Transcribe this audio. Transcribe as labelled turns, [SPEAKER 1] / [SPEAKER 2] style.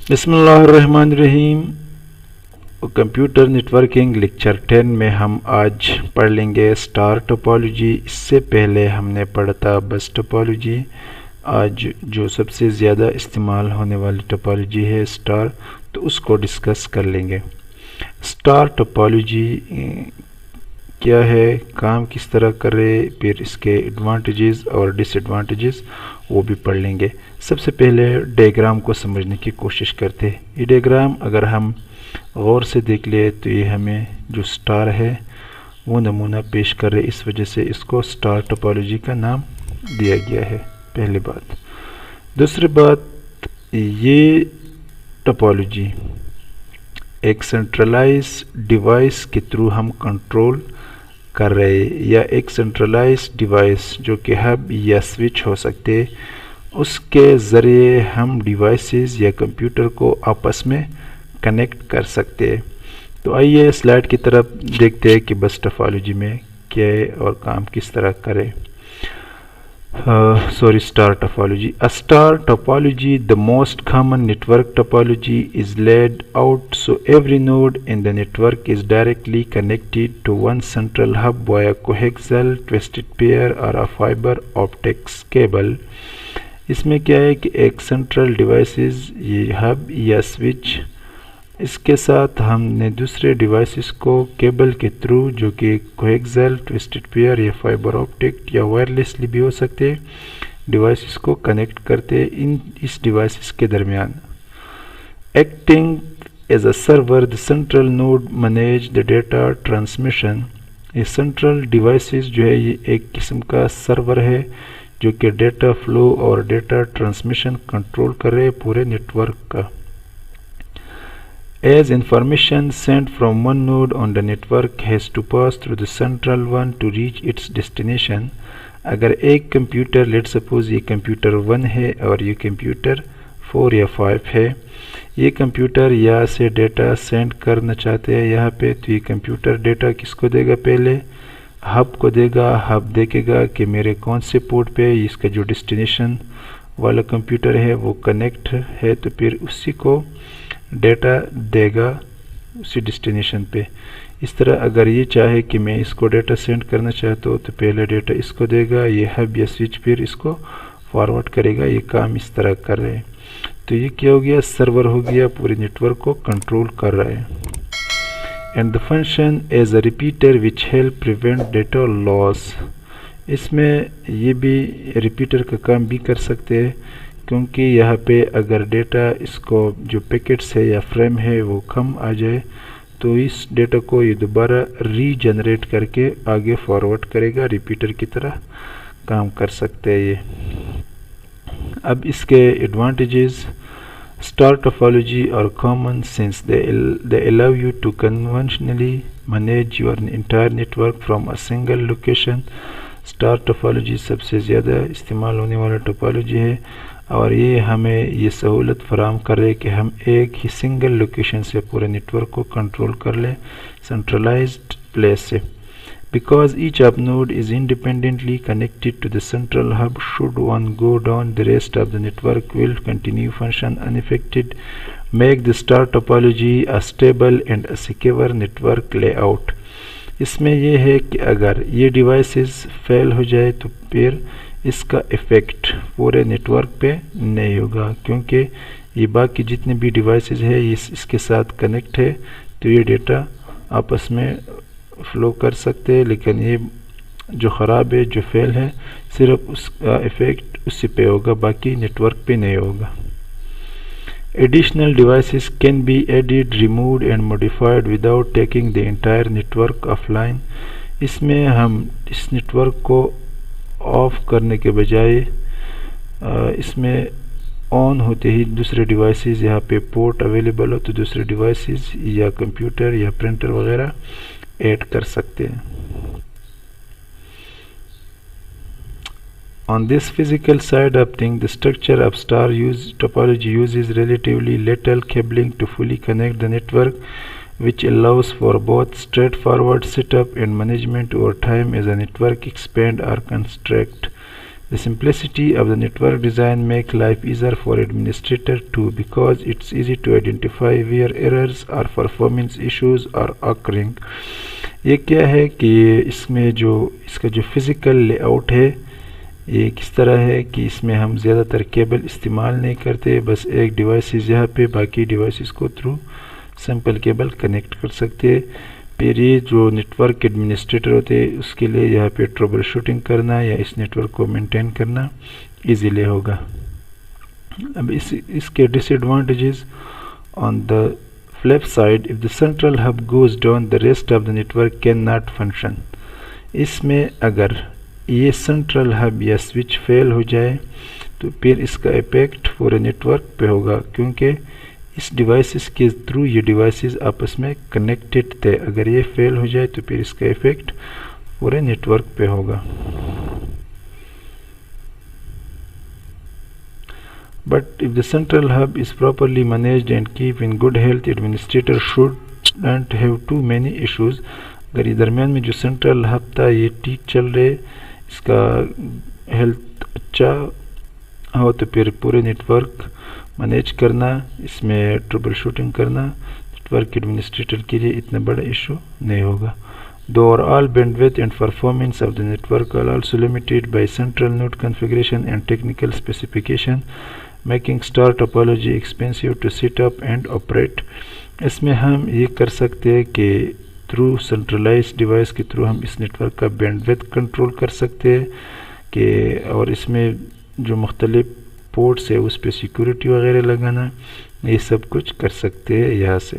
[SPEAKER 1] بسم اللہ الرحمن الرحیم۔ کمپیوٹر نیٹورکنگ لیکچر 10 میں ہم آج پڑھ لیں گے اسٹار ٹوپالوجی۔ اس سے پہلے ہم نے پڑھا تھا بس ٹوپالوجی۔ آج جو سب سے زیادہ استعمال ہونے والی ٹوپالوجی ہے اسٹار، تو اس کو ڈسکس کر لیں گے۔ اسٹار ٹوپالوجی کیا ہے، کام کس طرح کرے، پھر اس کے ایڈوانٹیجز اور ڈس ایڈوانٹیجز وہ بھی پڑھ لیں گے۔ سب سے پہلے ڈیاگرام کو سمجھنے کی کوشش کرتے ہیں۔ یہ ڈیاگرام اگر ہم غور سے دیکھ لیں تو یہ ہمیں جو اسٹار ہے وہ نمونہ پیش کر رہے، اس وجہ سے اس کو اسٹار ٹوپالوجی کا نام دیا گیا ہے، پہلی بات۔ دوسری بات، یہ ٹوپالوجی ایک سینٹرلائز ڈیوائس کے تھرو ہم کنٹرول کر رہے، یا ایک سینٹرلائز ڈیوائس جو کہ ہب یا سوئچ ہو سکتے، اس کے ذریعے ہم ڈیوائسز یا کمپیوٹر کو آپس میں کنیکٹ کر سکتے۔ تو آئیے سلائڈ کی طرف دیکھتے ہیں کہ بس ٹوپالوجی میں کیا ہے اور کام کس طرح کرے۔ Star topology. A star topology, the most common network topology, is laid out so every node in the network is directly connected to one central hub via coaxial, twisted pair or a fiber optics cable. اس میں کیا ہے کہ ایک central devices, یہ hub یا switch, اس کے ساتھ ہم نے دوسرے ڈیوائسز کو کیبل کے تھرو، جو کہ کویکزل، ٹوسٹڈ پیئر یا فائبر آپٹک یا وائرلیسلی بھی ہو سکتے، ڈیوائسز کو کنیکٹ کرتے اس ڈیوائسز کے درمیان۔ Acting as a server, the central node manage the data transmission. یہ سینٹرل ڈیوائسز جو ہے یہ ایک قسم کا سرور ہے جو کہ ڈیٹا فلو اور ڈیٹا ٹرانسمیشن کنٹرول کر رہے پورے نیٹ ورک کا۔ As information sent from one node on the network has to pass through the central one to reach its destination. اگر ایک کمپیوٹر، لیٹ سپوز یہ کمپیوٹر 1 ہے اور یہ کمپیوٹر 4 یا 5 ہے، یہ کمپیوٹر یہاں سے ڈیٹا سینڈ کرنا چاہتے ہیں یہاں پہ، تو یہ کمپیوٹر ڈیٹا کس کو دے گا؟ پہلے ہب کو دے گا۔ ہب دیکھے گا کہ میرے کون سے پورٹ پہ اس کا جو ڈیسٹینیشن والا کمپیوٹر ہے وہ کنیکٹ ہے، تو پھر اسی کو ڈیٹا دے گا اسی ڈیسٹینیشن پہ۔ اس طرح اگر یہ چاہے کہ میں اس کو ڈیٹا سینڈ کرنا چاہتا ہوں تو پہلے ڈیٹا اس کو دے گا، یہ ہب یا سوئچ پھر اس کو فارورڈ کرے گا۔ یہ کام اس طرح کر رہے ہیں، تو یہ کیا ہو گیا؟ سرور ہو گیا، پورے نیٹ ورک کو کنٹرول کر رہا ہے۔ And the function as a repeater which help prevent data loss. اس میں یہ بھی ریپیٹر کا کام بھی کر سکتے ہیں، کیونکہ یہاں پہ اگر ڈیٹا اس کو جو پیکٹس ہے یا فریم ہے وہ کم آ جائے تو اس ڈیٹا کو یہ دوبارہ ری جنریٹ کر کے آگے فارورڈ کرے گا، ریپیٹر کی طرح کام کر سکتے ہیں یہ۔ اب اس کے advantages, Star topology are common since they allow you to conventionally manage your entire network from a single location. Star topology سب سے زیادہ استعمال ہونے والا ٹوپالوجی ہے، اور یہ ہمیں یہ سہولت فراہم کر رہے کہ ہم ایک ہی سنگل لوکیشن سے پورے نیٹ ورک کو کنٹرول کر لیں، سینٹرلائزڈ پلیس سے۔ Because each hub node is independently connected to the central hub, should one go down, the rest of the network will continue function unaffected. Make the star topology a stable and a secure network layout. اس میں یہ ہے کہ اگر یہ devices فیل ہو جائے تو پھر اس کا ایفیکٹ پورے نیٹ ورک پہ نہیں ہوگا، کیونکہ یہ باقی جتنے بھی ڈیوائسز ہے اس کے ساتھ کنیکٹ ہے، تو یہ ڈیٹا آپس میں فلو کر سکتے ہیں، لیکن یہ جو خراب ہے، جو فیل ہے، صرف اس کا ایفیکٹ اسی پہ ہوگا، باقی نیٹ ورک پہ نہیں ہوگا۔ Additional devices can be added, removed and modified without taking the entire network offline. اس میں ہم اس نیٹ ورک کو آف کرنے کے بجائے اس میں آن ہوتے ہی دوسرے ڈیوائسز، یہاں پہ پورٹ اویلیبل ہو تو دوسرے ڈیوائسز یا کمپیوٹر یا پرنٹر وغیرہ ایڈ کر سکتے ہیں۔ On this physical side of things, the structure of star topology uses relatively little cabling to fully connect the network, which allows for both straightforward setup and management over time as a network expand or constrict. The simplicity of the network design make life easier for administrator too, because it's easy to identify where errors or performance issues are occurring. یہ کیا ہے کہ اس میں جو اس کا جو physical lay out ہے یہ کس طرح ہے کہ اس میں ہم زیادہ تر کیبل استعمال نہیں کرتے، بس ایک ڈیوائسز یہاں پہ باقی ڈیوائسز کو تھرو سمپل کیبل کنیکٹ کر سکتے. پھر یہ جو نیٹ ورک ایڈمنسٹریٹر ہوتے ہیں اس کے لیے یہاں پہ ٹربل شوٹنگ کرنا یا اس نیٹ ورک کو مینٹین کرنا ایزیلی ہوگا. اب اس کے disadvantages on the flip side, if the central hub goes down, the rest of the network cannot function. اس میں اگر یہ سنٹرل ہب یا سوئچ فیل ہو جائے تو پھر اس کا ایفیکٹ پورے نیٹ ورک پہ ہوگا، کیونکہ اس ڈیوائسز کے تھرو یہ ڈیوائسز آپس میں کنیکٹڈ تھے. اگر یہ فیل ہو جائے تو پھر اس کا ایفیکٹ پورے نیٹ ورک پہ ہوگا. But if the central hub is properly managed and keep in good health, administrator shouldn't have too many issues. اگر یہ درمیان میں جو سنٹرل ہب تھا یہ ٹھیک چل رہے، اس کا ہیلتھ اچھا ہو تو پھر پورے نیٹ ورک مینیج کرنا، اس میں ٹربل شوٹنگ کرنا نیٹ ورک ایڈمنسٹریٹر کے لیے اتنا بڑا ایشو نہیں ہوگا. The overall bandwidth and performance of the network are also limited by central node configuration and technical specification, making star topology expensive to set up and operate. اس میں ہم یہ کر سکتے ہیں کہ تھرو سنٹرلائز ڈیوائس کے تھرو ہم اس net work کا بینڈ ویڈتھ کنٹرول کر سکتے ہیں کہ اور اس میں جو مختلف پورٹس ہے اس پہ سیکورٹی وغیرہ لگانا، یہ سب کچھ کر سکتے ہیں یہاں سے.